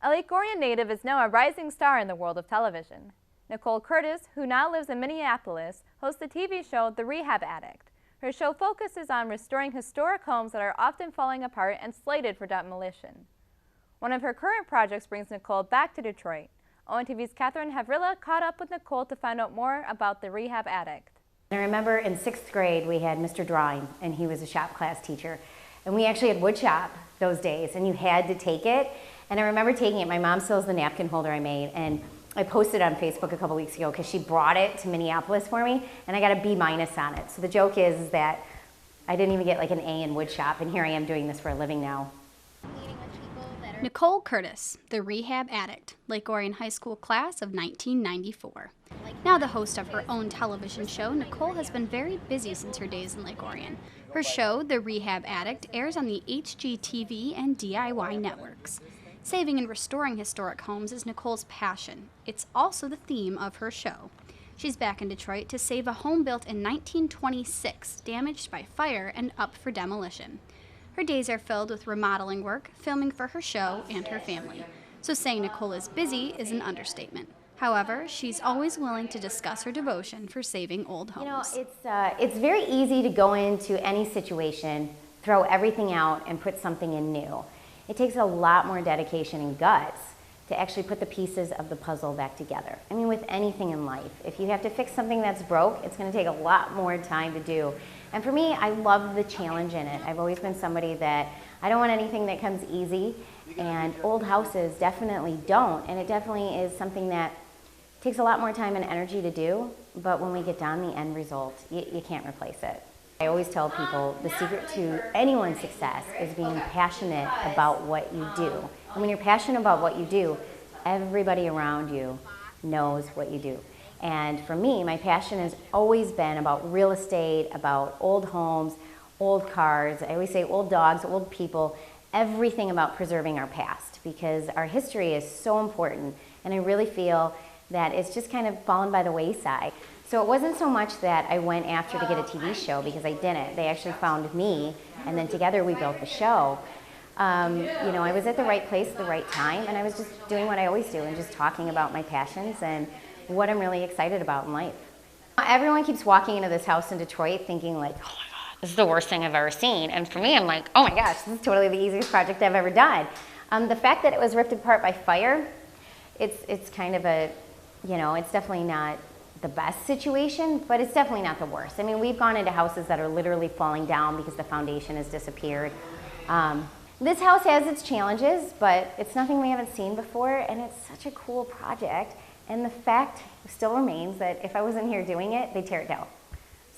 A Lake Orion native is now a rising star in the world of television. Nicole Curtis, who now lives in Minneapolis, hosts the TV show The Rehab Addict. Her show focuses on restoring historic homes that are often falling apart and slated for demolition. One of her current projects brings Nicole back to Detroit. ONTV's Kathryn Havrilla caught up with Nicole to find out more about The Rehab Addict. I remember in 6th grade we had Mr. Drawing, and he was a shop class teacher. And we actually had wood shop those days, and you had to take it. And I remember taking it. My mom still has the napkin holder I made, and I posted on Facebook a couple weeks ago because she brought it to Minneapolis for me, and I got a B- on it. So the joke is that I didn't even get like an A in wood shop, and here I am doing this for a living now. Nicole Curtis, the Rehab Addict, Lake Orion High School class of 1994. Now the host of her own television show, Nicole has been very busy since her days in Lake Orion. Her show, The Rehab Addict, airs on the HGTV and DIY networks. Saving and restoring historic homes is Nicole's passion. It's also the theme of her show. She's back in Detroit to save a home built in 1926, damaged by fire and up for demolition. Her days are filled with remodeling work, filming for her show and her family. So saying Nicole is busy is an understatement. However, she's always willing to discuss her devotion for saving old homes. You know, it's very easy to go into any situation, throw everything out, and put something in new. It takes a lot more dedication and guts to actually put the pieces of the puzzle back together. I mean, with anything in life, if you have to fix something that's broke, it's going to take a lot more time to do. And for me, I love the challenge in it. I've always been somebody that I don't want anything that comes easy, and old houses definitely don't. And it definitely is something that takes a lot more time and energy to do, but when we get done, the end result, you can't replace it. I always tell people the secret to anyone's success is being passionate about what you do. And when you're passionate about what you do, everybody around you knows what you do. And for me, my passion has always been about real estate, about old homes, old cars. I always say old dogs, old people, everything about preserving our past, because our history is so important. And I really feel that it's just kind of fallen by the wayside. So it wasn't so much that I went after to get a TV show, because I didn't. They actually found me, and then together we built the show. You know, I was at the right place at the right time, and I was just doing what I always do and just talking about my passions and what I'm really excited about in life. Everyone keeps walking into this house in Detroit thinking like, oh my God, this is the worst thing I've ever seen. And for me, I'm like, oh my gosh, this is totally the easiest project I've ever done. The fact that it was ripped apart by fire, it's kind of a, you know, it's definitely not the best situation, but it's definitely not the worst. I mean, we've gone into houses that are literally falling down because the foundation has disappeared. This house has its challenges, but it's nothing we haven't seen before, and it's such a cool project. And the fact still remains that if I wasn't here doing it, they'd tear it down.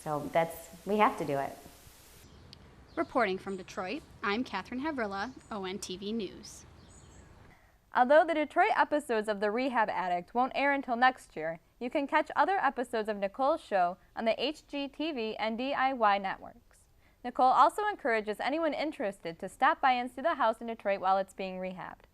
So we have to do it. Reporting from Detroit, I'm Kathryn Havrilla, ONTV News. Although the Detroit episodes of The Rehab Addict won't air until next year, you can catch other episodes of Nicole's show on the HGTV and DIY networks. Nicole also encourages anyone interested to stop by and see the house in Detroit while it's being rehabbed.